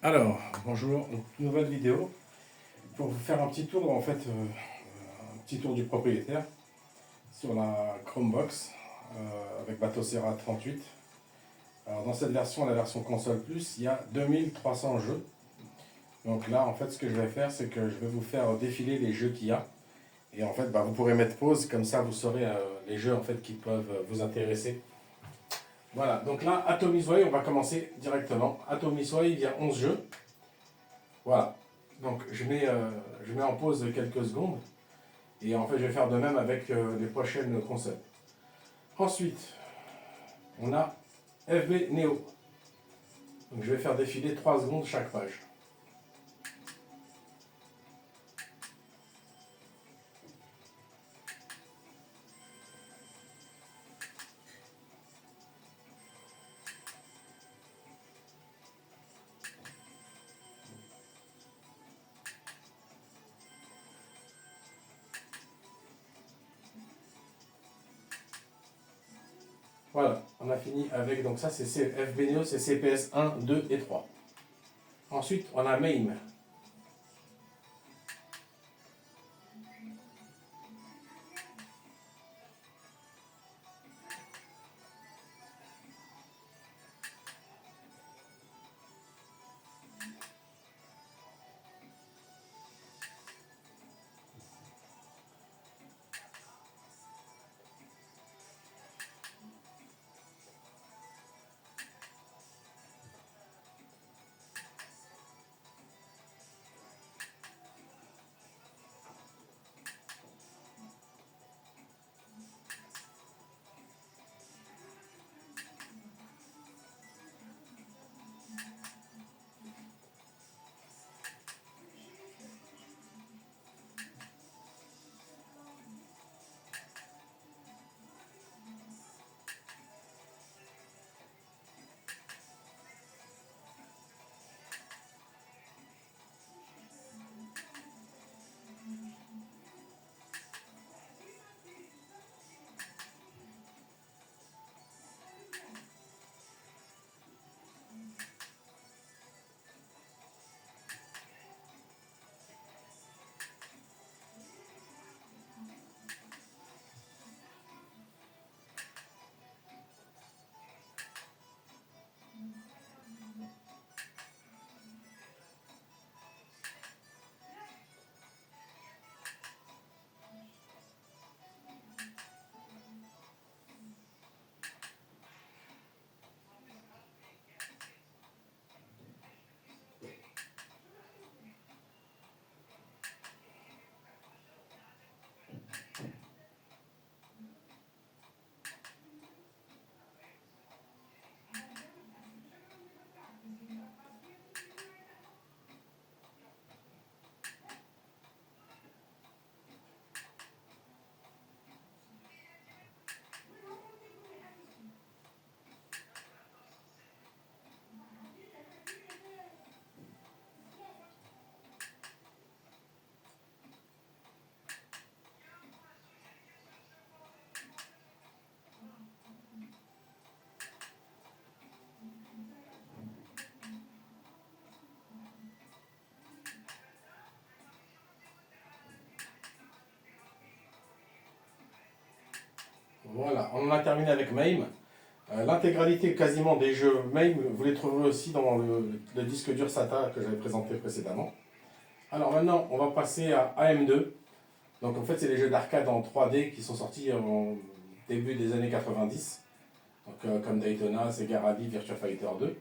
Alors, bonjour, donc, nouvelle vidéo pour vous faire un petit tour, un petit tour du propriétaire sur la Chromebox avec Batocera 38. Alors, dans cette version, la version console plus, il y a 2300 jeux. Donc là, en fait, ce que je vais faire, c'est que je vais vous faire défiler les jeux qu'il y a. Et en fait, vous pourrez mettre pause, comme ça vous saurez les jeux en fait, qui peuvent vous intéresser. Voilà, donc là, Atomic Way, on va commencer directement. Atomic Way, il y a 11 jeux. Voilà, donc je mets en pause quelques secondes. Et en fait, je vais faire de même avec les prochaines consoles. Ensuite, on a FB Neo. Donc je vais faire défiler 3 secondes chaque page. Voilà, on a fini avec, donc ça c'est FB Neo, c'est CPS 1, 2 et 3. Ensuite, on a MAME. Voilà, on en a terminé avec MAME. L'intégralité quasiment des jeux MAME, vous les trouverez aussi dans le disque dur SATA que j'avais présenté précédemment. Alors maintenant, on va passer à AM2. Donc en fait, c'est les jeux d'arcade en 3D qui sont sortis au début des années 90. Donc, comme Daytona, Sega Rally, Virtua Fighter 2.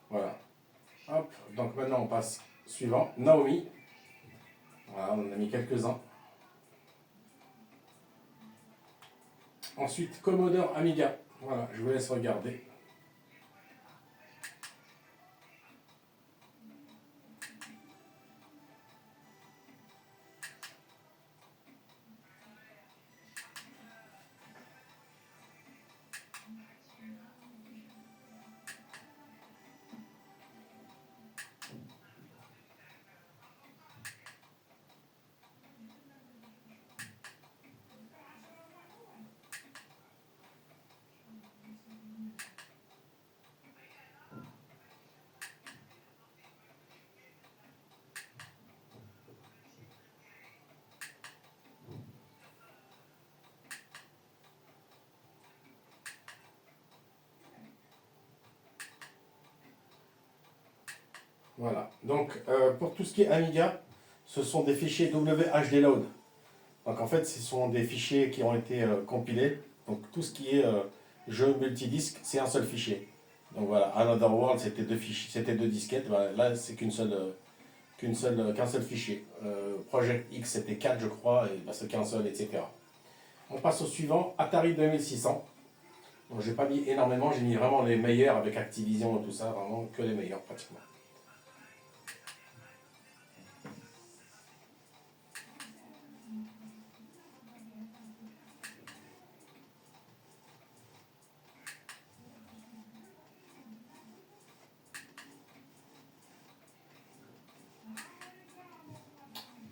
Voilà. Hop, donc maintenant on passe suivant. Naomi. Voilà, on en a mis quelques-uns. Ensuite, Commodore Amiga. Voilà, je vous laisse regarder. Voilà. Donc, pour tout ce qui est Amiga, ce sont des fichiers WHDLoad. Donc, en fait, ce sont des fichiers qui ont été compilés. Donc, tout ce qui est jeu multidisque, c'est un seul fichier. Donc, voilà. Another World, c'était deux fichiers, c'était deux disquettes. Voilà. Là, c'est qu'un seul fichier. Project X, c'était 4, je crois, et bah, c'est qu'un seul, etc. On passe au suivant, Atari 2600. Donc, j'ai pas mis énormément, j'ai mis vraiment les meilleurs avec Activision et tout ça, vraiment que les meilleurs pratiquement.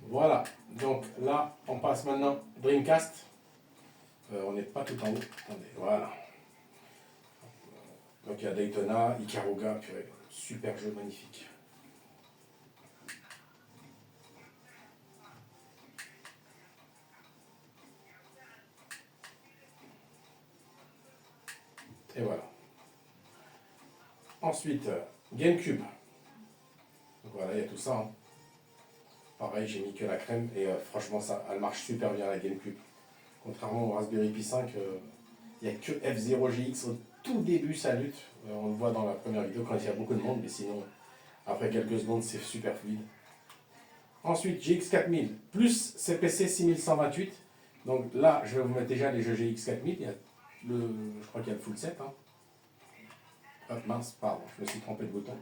Voilà, donc là, on passe maintenant Dreamcast. On n'est pas tout en haut. Attendez, voilà. Donc il y a Daytona, Ikaruga, purée, super jeu magnifique. Et voilà. Ensuite, GameCube. Donc voilà, il y a tout ça, hein. Pareil, j'ai mis que la crème et franchement, ça, elle marche super bien la GameCube. Contrairement au Raspberry Pi 5, il n'y a que F0GX au tout début, ça lutte. On le voit dans la première vidéo quand il y a beaucoup de monde, mais sinon, après quelques secondes, c'est super fluide. Ensuite, GX4000 plus CPC 6128. Donc là, je vais vous mettre déjà les jeux GX4000. Je crois qu'il y a le full set. Hein. Hop, mince, pardon, je me suis trompé de bouton.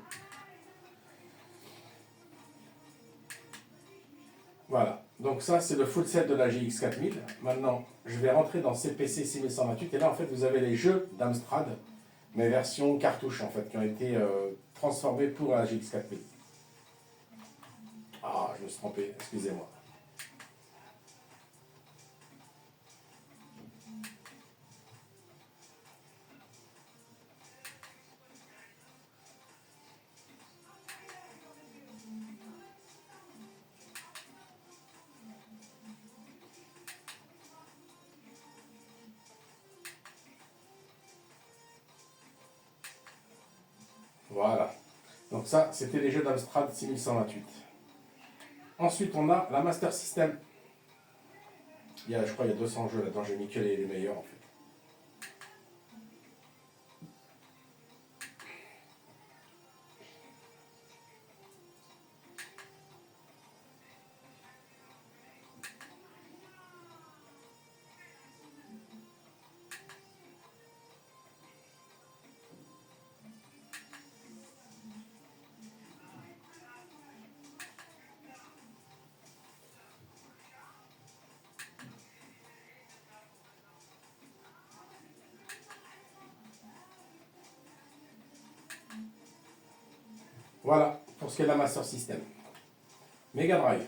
Voilà, donc ça c'est le full set de la GX4000. Maintenant, je vais rentrer dans CPC 6128 et là en fait vous avez les jeux d'Amstrad, mais version cartouche en fait, qui ont été transformés pour la GX4000. Ah, je me suis trompé, excusez-moi. Voilà, donc ça c'était les jeux d'Amstrad 6128. Ensuite on a la Master System. Je crois qu'il y a 200 jeux là-dedans, j'ai mis que les meilleurs en fait. Voilà, pour ce qui est de la Master System. Mega Drive.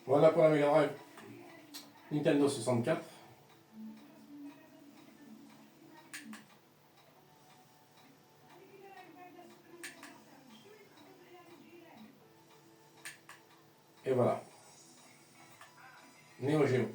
Voilà pour la Mega Drive. Nintendo 64. Et voilà. Neo Geo.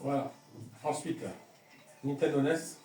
Voilà. Ensuite, Nintendo NES.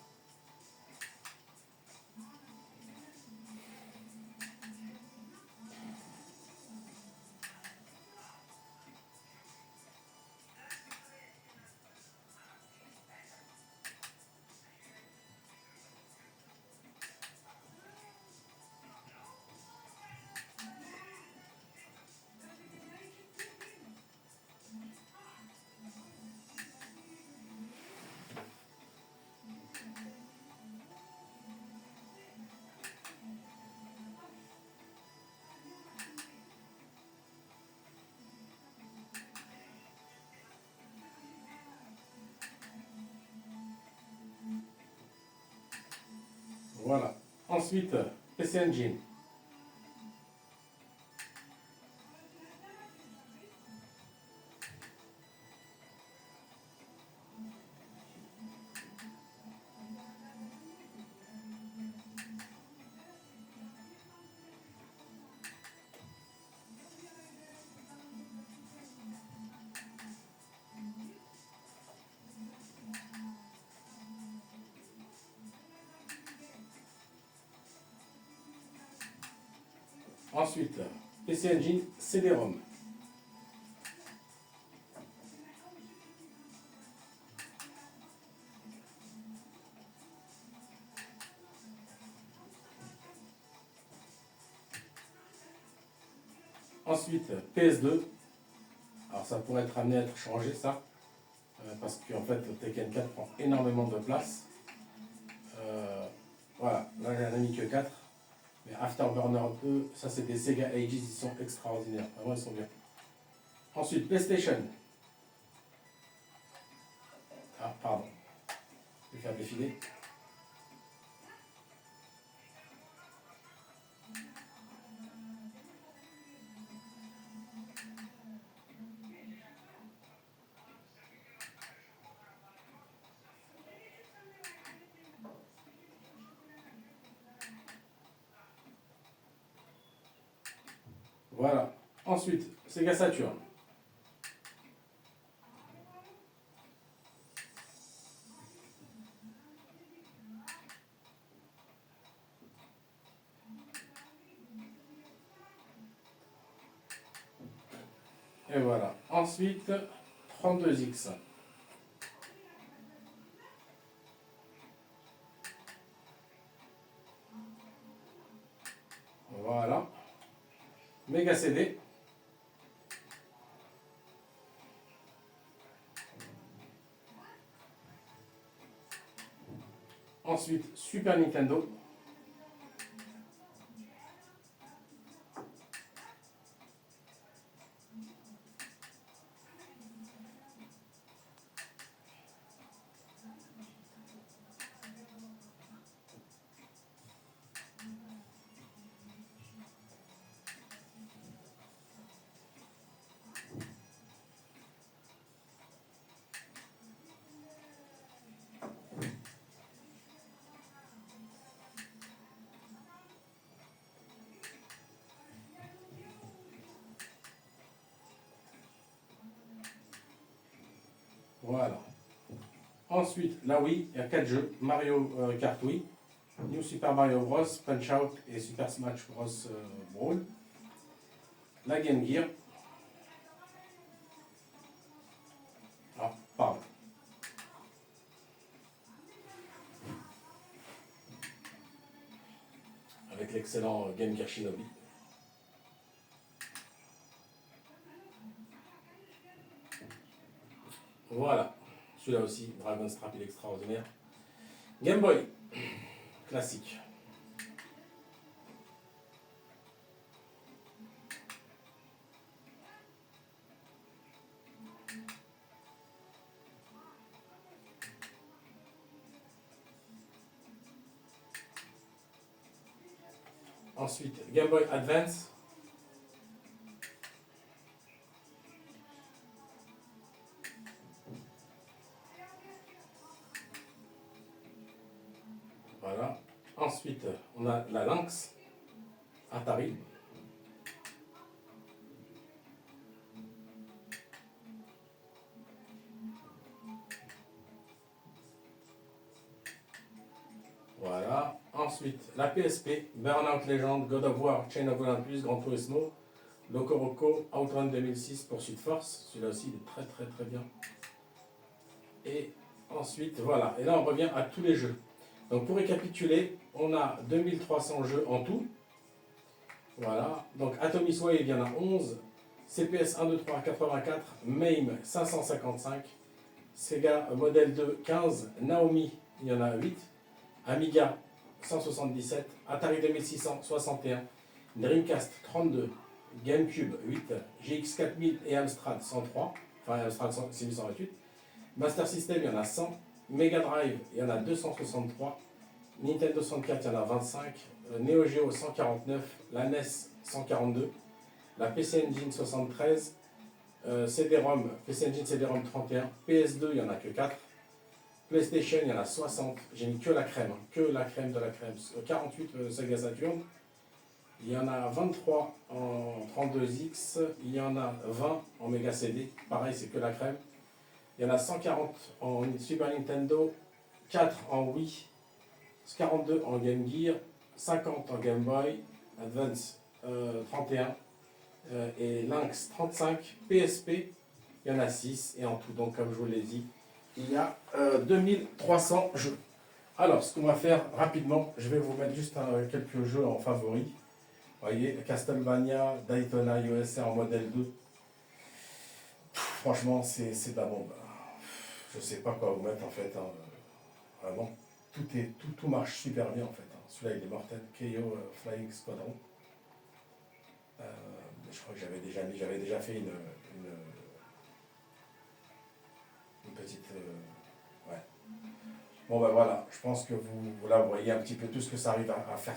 Voilà. Ensuite, PC Engine. Ensuite, PC Engine CD-ROM. Ensuite, PS2. Alors ça pourrait être amené à être changé ça, parce qu'en fait Tekken 4 prend énormément de place. Voilà, là j'en ai mis que 4. Mais Afterburner 2, ça c'est des Sega Ages, ils sont extraordinaires, vraiment ils sont bien. Ensuite, PlayStation. Ah, pardon. Je vais faire défiler. Voilà. Ensuite, Sega Saturn. Et voilà. Ensuite, 32X. Voilà. Mega CD. Ensuite, Super Nintendo. Voilà. Ensuite, la Wii, il y a 4 jeux. Mario Kart Wii, New Super Mario Bros, Punch Out et Super Smash Bros Brawl. La Game Gear. Ah, pardon. Avec l'excellent Game Gear Shinobi. Voilà, celui-là aussi, Dragon Strap, il est extraordinaire. Game Boy, classique. Ensuite, Game Boy Advance. Voilà. Ensuite, on a la Lynx Atari. Voilà. Ensuite, la PSP, Burnout Legend, God of War, Chain of Olympus, Gran Turismo, Loco Roco, Outrun 2006, Poursuite Force. Celui-là aussi, il est très très très bien. Et ensuite, voilà. Et là, on revient à tous les jeux. Donc, pour récapituler, on a 2300 jeux en tout. Voilà. Donc, Atomic Wave, il y en a 11. CPS 1, 2, 3, 84. MAME, 555. Sega Model 2, 15. Naomi, il y en a 8. Amiga, 177. Atari 2600, 61. Dreamcast, 32. GameCube, 8. GX 4000 et Amstrad, 103. Enfin, Amstrad 6828. Master System, il y en a 100. Mega Drive, il y en a 263. Nintendo 64, il y en a 25. Neo Geo, 149. La NES, 142. La PC Engine, 73. CD-ROM, PC Engine CD-ROM, 31. PS2, il n'y en a que 4. PlayStation, il y en a 60. J'ai mis que la crème, que la crème de la crème. 48 Sega Saturn. Il y en a 23 en 32X. Il y en a 20 en Mega CD. Pareil, c'est que la crème. Il y en a 140 en Super Nintendo, 4 en Wii, 42 en Game Gear, 50 en Game Boy, Advance 31 et Lynx 35, PSP, il y en a 6 et en tout, donc comme je vous l'ai dit, il y a 2300 jeux. Alors, ce qu'on va faire rapidement, je vais vous mettre juste quelques jeux en favoris. Vous voyez, Castlevania, Daytona USA en modèle 2. Franchement, c'est de la bombe. Je sais pas quoi vous mettre en fait. Hein. Vraiment, tout marche super bien en fait. Hein. Celui-là, il est mortel. KO Flying Squadron. Je crois que j'avais déjà fait une petite. Ouais. Bon ben voilà, je pense que vous là, vous voyez un petit peu tout ce que ça arrive à faire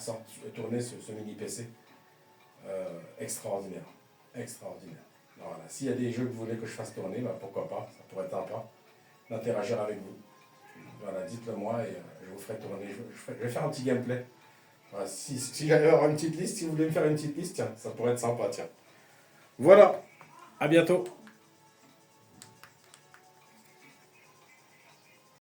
tourner ce mini PC. Extraordinaire. Extraordinaire. Voilà. S'il y a des jeux que vous voulez que je fasse tourner, ben pourquoi pas, ça pourrait être sympa d'interagir avec vous. Voilà, dites-le moi et je vous ferai tourner. Je vais faire un petit gameplay. Voilà, si j'allais avoir une petite liste, si vous voulez me faire une petite liste, tiens, ça pourrait être sympa, tiens. Voilà, à bientôt.